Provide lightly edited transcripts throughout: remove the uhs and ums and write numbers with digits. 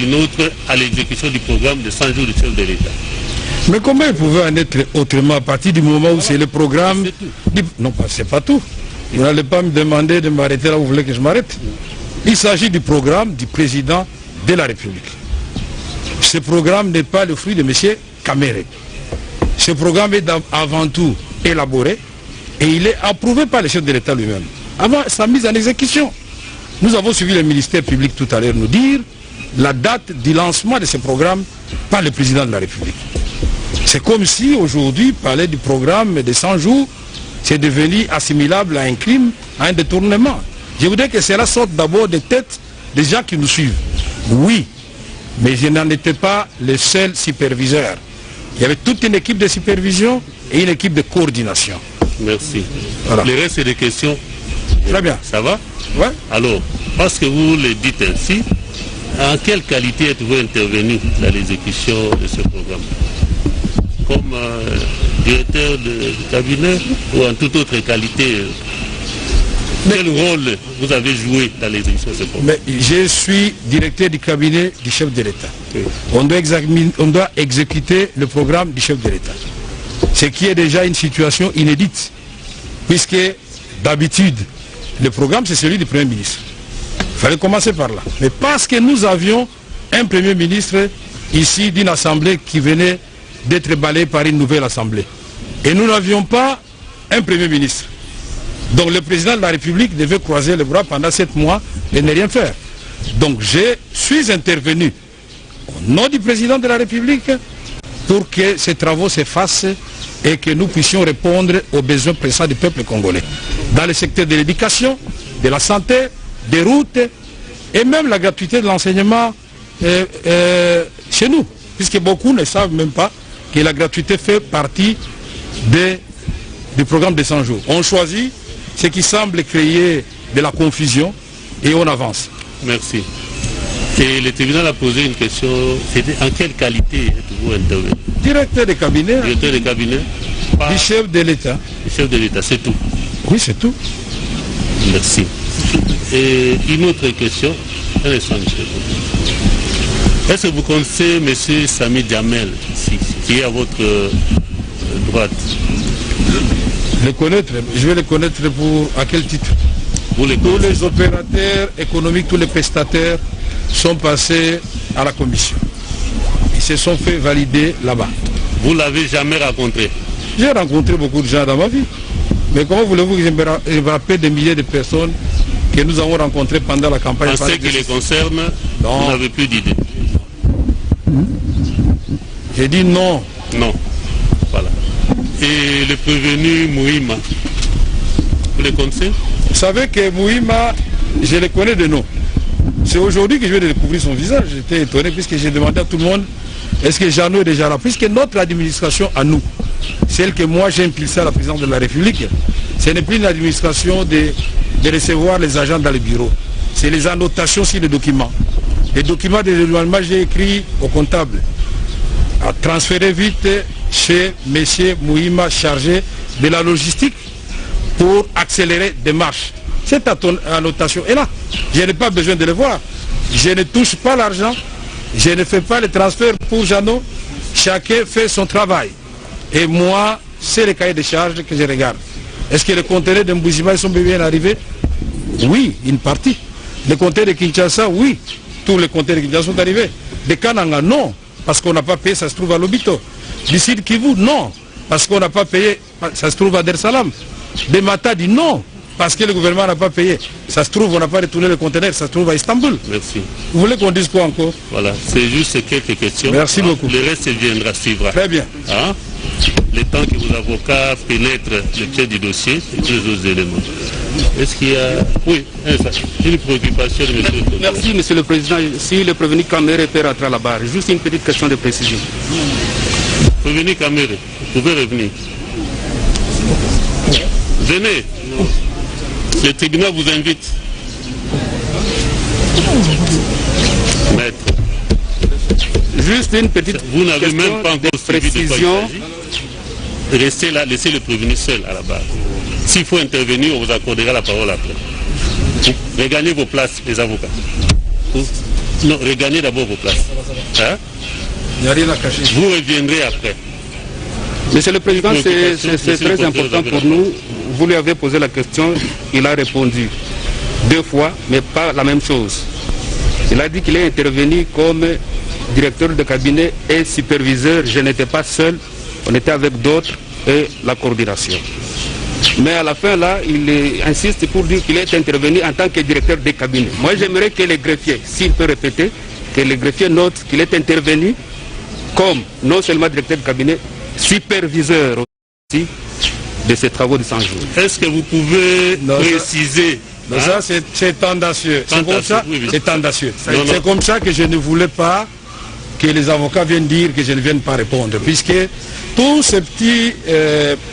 une autre à l'exécution du programme de 100 jours du chef de l'État. Mais comment il pouvait en être autrement à partir du moment où c'est le programme... Non, c'est pas tout. Vous n'allez pas me demander de m'arrêter là où vous voulez que je m'arrête. Il s'agit du programme du président de la République. Ce programme n'est pas le fruit de M. Kamere. Ce programme est avant tout élaboré et il est approuvé par le chef de l'État lui-même. Avant sa mise en exécution, nous avons suivi le ministère public tout à l'heure nous dire la date du lancement de ce programme par le président de la République. C'est comme si aujourd'hui, parler du programme des 100 jours, c'est devenu assimilable à un crime, à un détournement. Je voudrais que cela sorte d'abord des têtes des gens qui nous suivent. Oui, mais je n'en étais pas le seul superviseur. Il y avait toute une équipe de supervision et une équipe de coordination. Merci. Voilà. Le reste des questions. Très bien. Ça va? Ouais. Alors, parce que vous le dites ainsi, en quelle qualité êtes-vous intervenu dans l'exécution de ce programme? Comme directeur de cabinet ou en toute autre qualité? Quel rôle vous avez joué dans l'exécution de ce programme? Mais je suis directeur du cabinet du chef de l'État. Oui. On doit exécuter le programme du chef de l'État. Ce qui est déjà une situation inédite, puisque d'habitude, le programme c'est celui du Premier ministre. Il fallait commencer par là. Mais parce que nous avions un Premier ministre ici d'une assemblée qui venait d'être balayée par une nouvelle assemblée. Et nous n'avions pas un Premier ministre. Donc le président de la République devait croiser les bras pendant 7 mois et ne rien faire. Donc je suis intervenu au nom du président de la République pour que ces travaux se fassent et que nous puissions répondre aux besoins pressants du peuple congolais. Dans le secteur de l'éducation, de la santé, des routes et même la gratuité de l'enseignement chez nous. Puisque beaucoup ne savent même pas que la gratuité fait partie du programme de 100 jours. On choisit ce qui semble créer de la confusion et on avance. Merci. Et le tribunal a posé une question, c'était en quelle qualité êtes-vous intervenu? Directeur de cabinet. Directeur de cabinet du chef de l'État. Du chef de l'État, c'est tout? Oui, c'est tout. Merci. Et une autre question, un instant, monsieur. Est-ce que vous connaissez M. Sami Djamel, qui est à votre droite? Le connaître, je vais le connaître à quel titre? Tous les opérateurs économiques, tous les prestataires sont passés à la commission. Ils se sont fait valider là-bas. Vous ne l'avez jamais rencontré? J'ai rencontré beaucoup de gens dans ma vie. Mais comment voulez-vous que je me rappelle des milliers de personnes que nous avons rencontrées pendant la campagne? En ce qui les concerne, vous n'avez plus d'idée? J'ai dit non. Non. Voilà. Et le prévenu Mouima, vous le connaissez? Vous savez que Mouima, je le connais de nom. C'est aujourd'hui que je vais découvrir son visage. J'étais étonné puisque j'ai demandé à tout le monde, est-ce que Jeannot est déjà là? Puisque notre administration à nous, celle que moi j'ai impulsée à la présidence de la République, ce n'est plus une administration de recevoir les agents dans les bureaux. C'est les annotations sur les documents. Les documents de déroulement, j'ai écrit au comptable à transférer vite chez M. Mouima, chargé de la logistique, pour accélérer des marches. Cette annotation est là. Je n'ai pas besoin de le voir. Je ne touche pas l'argent. Je ne fais pas les transferts pour Jeannot. Chacun fait son travail. Et moi, c'est le cahier de charges que je regarde. Est-ce que les conteneurs de Mboujima sont bien arrivés? Oui, une partie. Les conteneurs de Kinshasa, oui. Tous les conteneurs de Kinshasa sont arrivés. De Kananga, non. Parce qu'on n'a pas payé, ça se trouve à Lobito. Du Sud Kivu, non. Parce qu'on n'a pas payé, ça se trouve à Dar Salam. De Matadi, non. Parce que le gouvernement n'a pas payé. Ça se trouve, on n'a pas retourné le conteneur, ça se trouve à Istanbul. Merci. Vous voulez qu'on dise quoi encore? Voilà, c'est juste quelques questions. Merci beaucoup. Le reste viendra, suivra. Très bien. Hein? Le temps que vos avocats pénètrent le pied du dossier et tous les autres éléments. Est-ce qu'il y a... Oui, une préoccupation de M. Merci, Monsieur le Président. Si le prévenu Kamere peut rentrer à la barre, juste une petite question de précision. Prévenu Kamere, vous pouvez revenir. Venez. Le tribunal vous invite. Maître. Juste une petite vous n'avez même pas encore précision. Restez là, laissez le prévenu seul à la barre. S'il faut intervenir, on vous accordera la parole après. Regagnez vos places, les avocats. Non, regagnez d'abord vos places. Hein? Il n'y a rien à cacher. Vous reviendrez après. Monsieur le Président, c'est très important pour nous. Vous lui avez posé la question, il a répondu 2 fois, mais pas la même chose. Il a dit qu'il est intervenu comme directeur de cabinet et superviseur. Je n'étais pas seul, on était avec d'autres et la coordination. Mais à la fin, là, il insiste pour dire qu'il est intervenu en tant que directeur de cabinet. Moi, j'aimerais que les greffiers, s'il peut répéter, que les greffiers notent qu'il est intervenu comme non seulement directeur de cabinet, superviseur aussi de ces travaux de 100 jours. Est-ce que vous pouvez préciser? Non, ça c'est tendancieux. C'est comme ça, oui. c'est tendancieux. Non. C'est comme ça que je ne voulais pas que les avocats viennent dire que je ne vienne pas répondre, puisque tous ces petits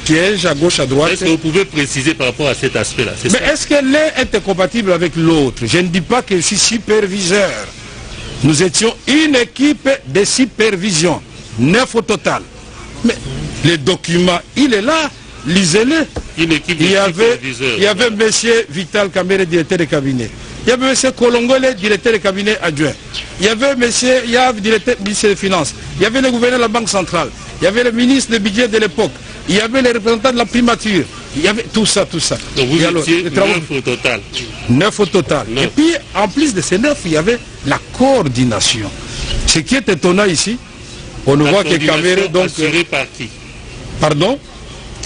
pièges à gauche, à droite... Est-ce que vous pouvez préciser par rapport à cet aspect-là? Mais est-ce que l'un est incompatible avec l'autre? Je ne dis pas que je suis superviseur. Nous étions une équipe de supervision, 9 au total. Mais le document, il est là, lisez-le. Une équipe de superviseurs. Il y avait M. Vital Kamere, directeur de cabinet. Il y avait M. Kolongole, directeur de cabinet adjoint. Il y avait M. Yav, directeur ministre des Finances. Il y avait le gouverneur de la Banque centrale. Il y avait le ministre du budget de l'époque. Il y avait les représentants de la primature. Il y avait tout ça. Donc vous étiez 9 au total. 9 au total. 9. Et puis, en plus de ces 9, il y avait la coordination. Ce qui est étonnant ici, on ne voit que Kamere, donc... Assurée par qui? Pardon?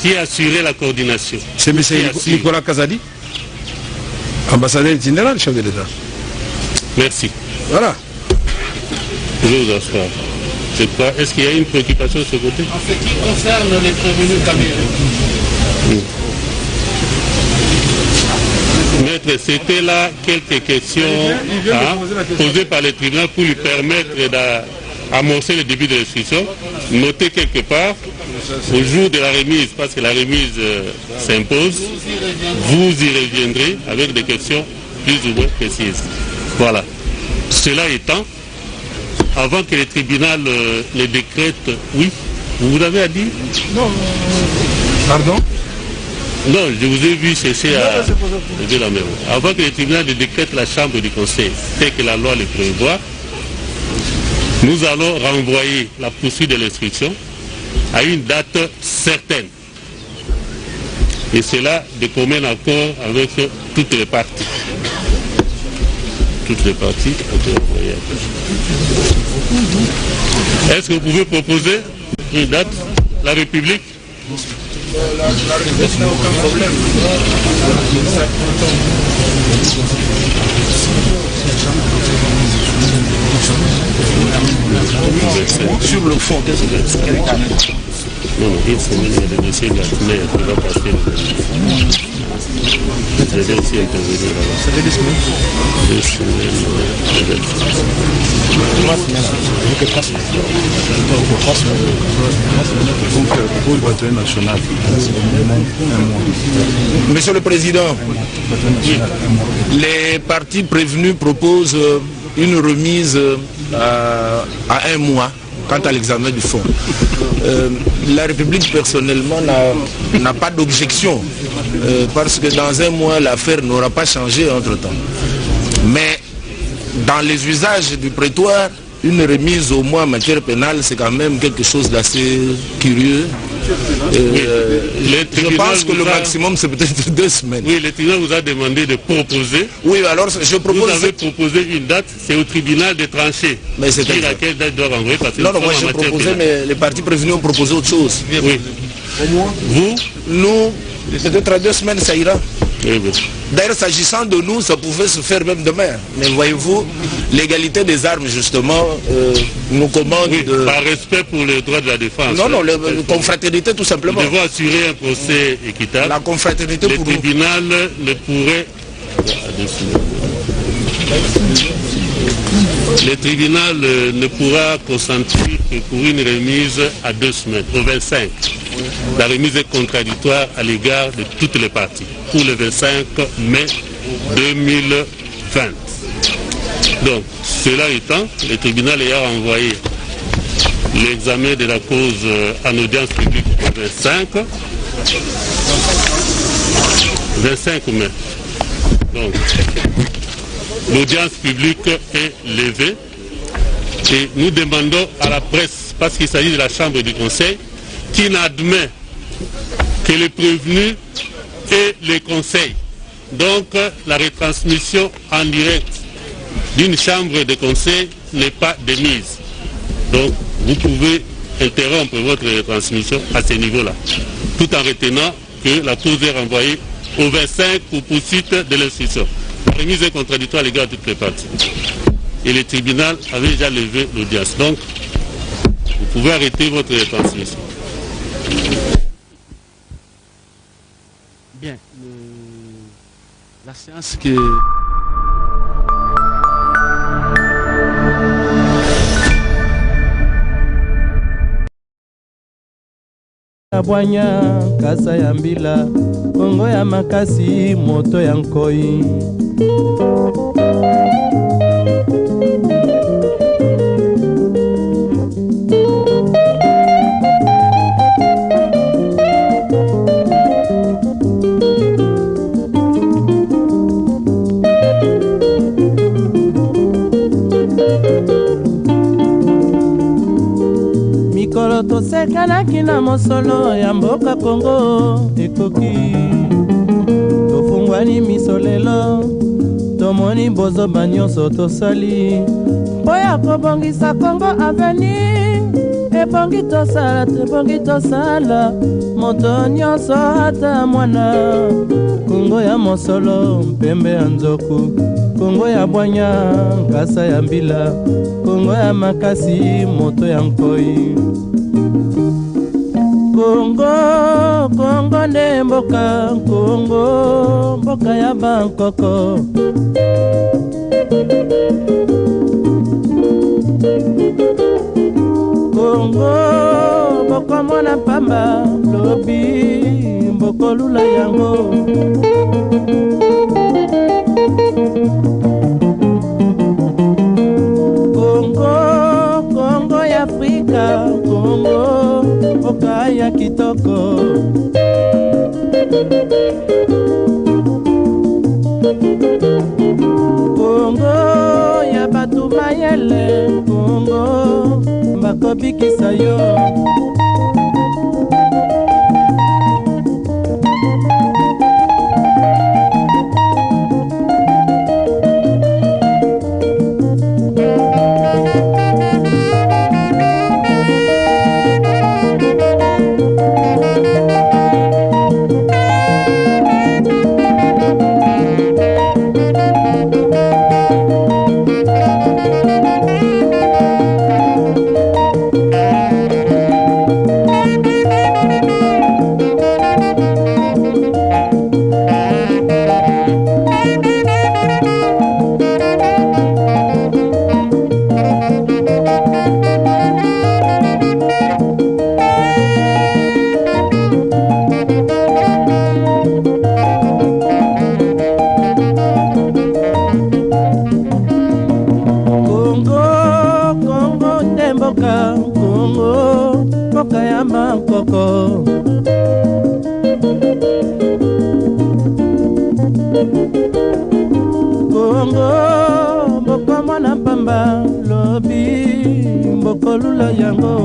Qui a assuré la coordination? C'est M. Nicolas Kazadi, ambassadeur itinérant, chef de l'État. Merci. Voilà. Je vous asseoir. Est-ce qu'il y a une préoccupation de ce côté? En ce qui concerne les prévenus Kamere. Maître, c'était là quelques questions posées par le tribunal pour lui permettre d'amorcer le début de l'instruction. Notez quelque part, au jour de la remise, parce que la remise s'impose, vous y reviendrez avec des questions plus ou moins précises. Voilà. Cela étant, avant que le tribunal le décrète, oui, vous avez à dire? Non. Pardon? Non, je vous ai vu chercher à lever la main. Avant que le tribunal ne décrète la chambre du conseil, tel que la loi le prévoit, nous allons renvoyer la poursuite de l'instruction à une date certaine. Et cela de commun accord avec toutes les parties. Toutes les parties ont été envoyées. Est-ce que vous pouvez proposer une date? La République? La République n'a aucun problème. Sur le fond, qu'est-ce que non, une semaine, il y a le dossier Gatner qui va passer le je vais aussi intervenir là-bas. Ça fait 2 semaines. 2 semaines, 3 semaines. Je veux que 3 semaines. 3 semaines. Donc, pour le bâtonnier national, Monsieur le Président, les partis prévenus proposent une remise à 1 mois quant à l'examen du fonds. La République personnellement n'a pas d'objection parce que dans 1 mois l'affaire n'aura pas changé entre temps. Mais dans les usages du prétoire, une remise au mois en matière pénale, c'est quand même quelque chose d'assez curieux. Je pense que le maximum c'est peut-être 2 semaines. Oui, le tribunal vous a demandé de proposer. Oui, alors je propose... Vous avez proposé une date, c'est au tribunal de trancher. Mais c'est laquelle date doit renvoyer parce que non, moi je proposais, mais les partis prévenus ont proposé autre chose. Oui. Au moins, vous? Nous, peut-être à 2 semaines ça ira. Oui, oui. D'ailleurs, s'agissant de nous, ça pouvait se faire même demain. Mais voyez-vous, l'égalité des armes, justement, nous commande de... Par respect pour les droits de la défense. Non, la confraternité, tout simplement. Nous devons assurer un procès équitable. La confraternité pour nous. Le tribunal ne pourrait... Le tribunal ne pourra consentir que pour une remise à 2 semaines, au 25. La remise est contradictoire à l'égard de toutes les parties, pour le 25 mai 2020. Donc, cela étant, le tribunal ayant envoyé l'examen de la cause en audience publique au 25 mai. Donc, l'audience publique est levée et nous demandons à la presse, parce qu'il s'agit de la Chambre du Conseil, qui n'admet que les prévenus et les conseils. Donc la retransmission en direct d'une chambre de conseil n'est pas de mise. Donc vous pouvez interrompre votre retransmission à ce niveau-là, tout en retenant que la cause est renvoyée au 25 pour poursuite de l'instruction. La remise est contradictoire à l'égard de toutes les parties. Et le tribunal avait déjà levé l'audience. Donc, vous pouvez arrêter votre retransmission. Bien. La séance que... Abwanya kasa ya mbila kongo ya makasi moto ya nkoi mikolo tosekanaki na mosolo ya mboka Kongo ekoki tofungwani miso lelo tomoni bozoba nyonso tosali mpo ya kobongisa Kongo aveni ebongi tosala moto nyonso ata mwana Kongo ya mosolo mpembe ya nzoku Kongo ya bwanya nkasa ya mbila Kongo ya makasi moto ya nkoi Kongo nde mboka Kongo mboka ya bankoko Kongo mboko mwana pamba lobi mboko lula yango Kongo ya Afrika Kongo mboka ya kitoko Kongo ya batu mayele Kongo bakobikisa yo Kongo mboka ya bankoko Kongo mboka mwana pamba lobi mboko lula yango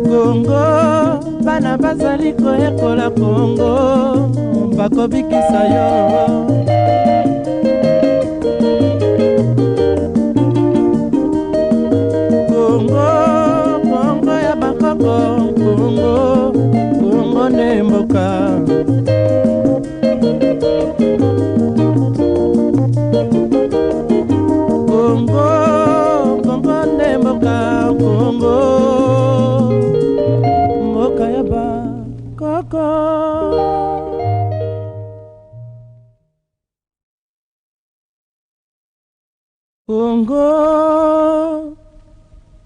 Kongo bana bazali koyekola Kongo bakobikisa yo Kongo ya bakoko Kongo ne mboka Kongo ne mboka Kongo mboka ya bakoko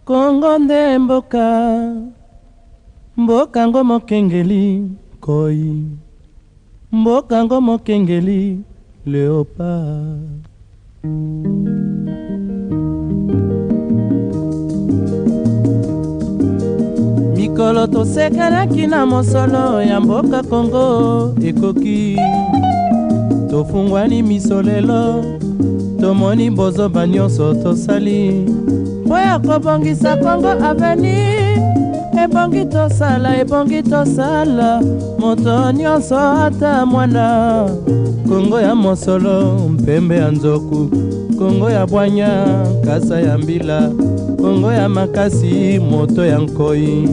Kongo nde mboka ngo mokengeli koi mboka ngo mokengeli leopard mikolo tosekanaki na mosolo ya mboka Kongo ekoki tofungwani miso lelo tomoni bozoba nyonso tosali mpo ya kobongisa Kongo Avenir ebongi tosala moto nyonso ata mwana Kongo ya mosolo mpembe ya nzoku Kongo ya bwanya kasa ya mbila Kongo ya makasi moto ya nkoi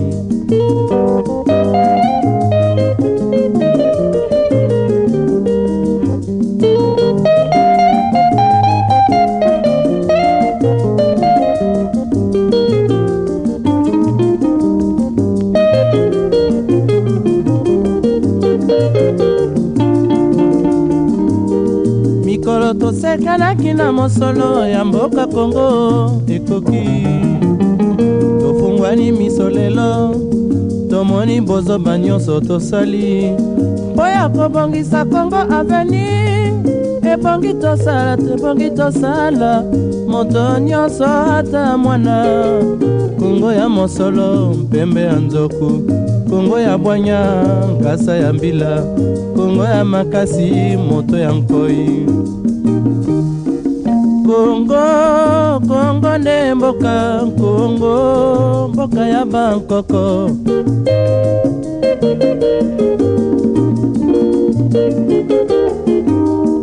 mikolo tosekanaki na mosolo ya mboka Kongo ekoki tofungwani miso lelo tomoni bozoba nyonso tosali mpo ya kobongisa Kongo Avenir ebongi tosala moto nyonso ata mwana Kongo ya mosolo mpembe ya nzoku Kongo ya bwanya nkasa ya mbila Kongo ya makasi moto ya nkoi Kongo nde mboka Kongo mboka ya bankoko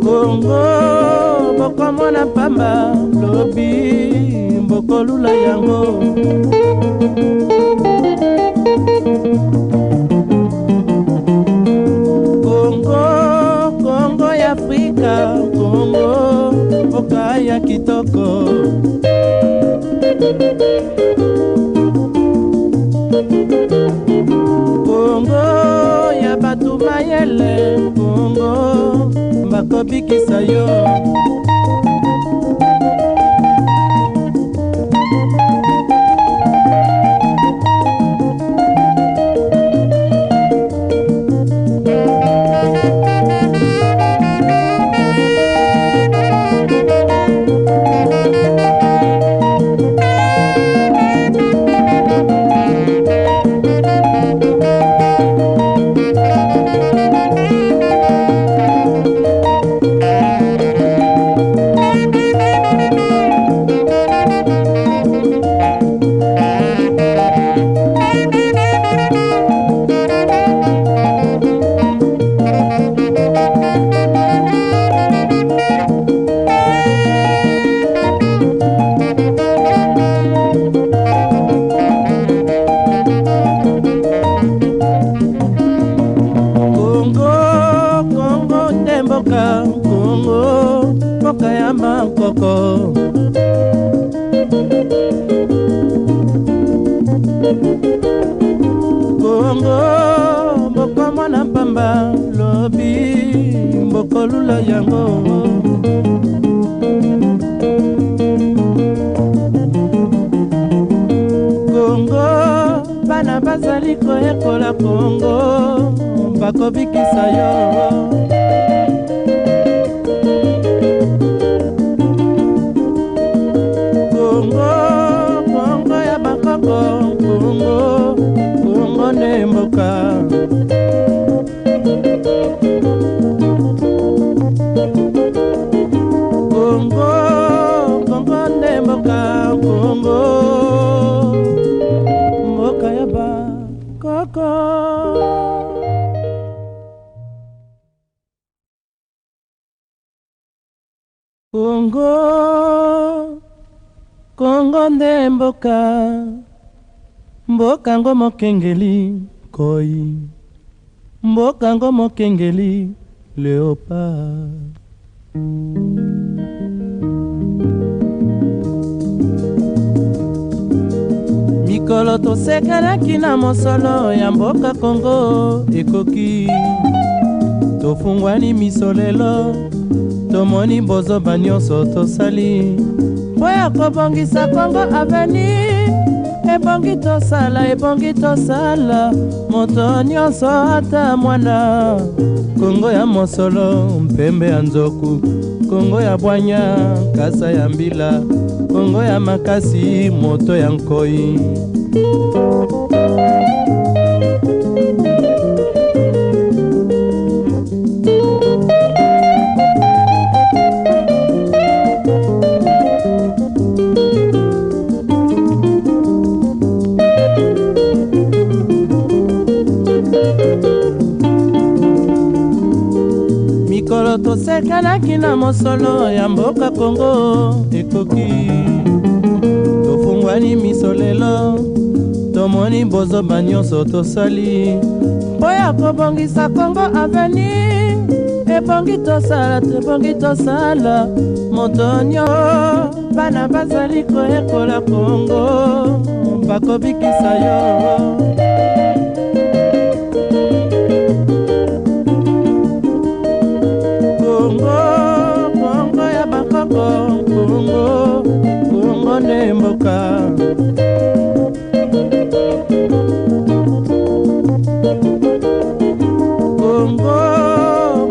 Kongo mboka mwana pamba lobi mboko lula yango Kongo ya Afrika Kongo mboka ya kitoko Kongo ya batu mayele Kongo bakobikisa yo Kongo mboka ya bankoko Kongo mboka mwana pamba lobi mboko lula yango Kongo bana bazali koyekola Kongo bakobikisa yo Kongo ya bakoko Kongo ne mboka Kongo ne mboka Kongo mboka ya bakoko Kongo nde mboka ngo mokengeli koi mboka ngo mokengeli leopard mikolo tosekanaki na mosolo ya mboka Kongo ekoki tofungwani miso lelo tomoni bozoba nyonso tosali mpo ya kobongisa Kongo Avenir ebongi tosala moto nyonso ata mwana Kongo ya mosolo mpembe ya nzoku Kongo ya bwanya kasa ya mbila Kongo ya makasi moto ya nkoi tosekanaki na mosolo ya mboka Kongo ekoki tofungwani miso lelo tomoni bozoba nyonso tosali mpo ya kobongisa Kongo aveni ebongi tosala moto nyonso bana bazali koyekola Kongo bakobikisa yo Kongo ya bakoko Kongo nde mboka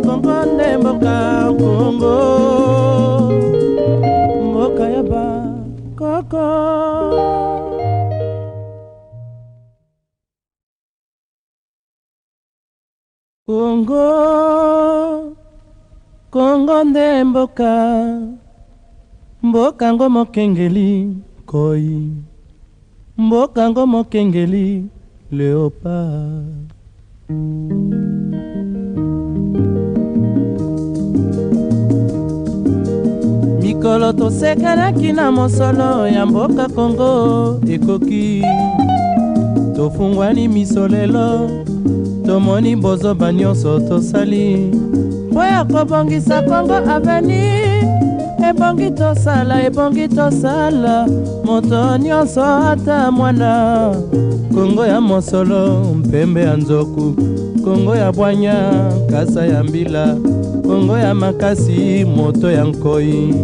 Kongo nde mboka mboka ya bakoko Kongo nde mboka ngo mokengeli koi mboka ngo mokengeli leopard mikolo tosekanaki na mosolo ya mboka Kongo ekoki tofungwani miso lelo tomoni bozoba nyonso tosali mpo ya kobongisa Kongo aveni ebongi tosala moto nyonso ata mwana Kongo ya mosolo mpembe ya nzoku Kongo ya bwanya kasa ya mbila Kongo ya makasi moto ya nkoi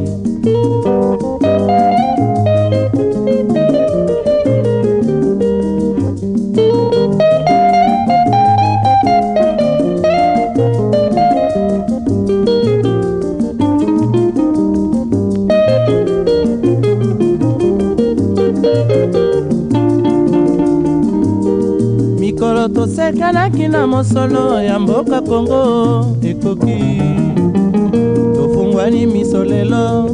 mikolo tosekanaki na mosolo ya mboka Kongo ekoki tofungwani miso lelo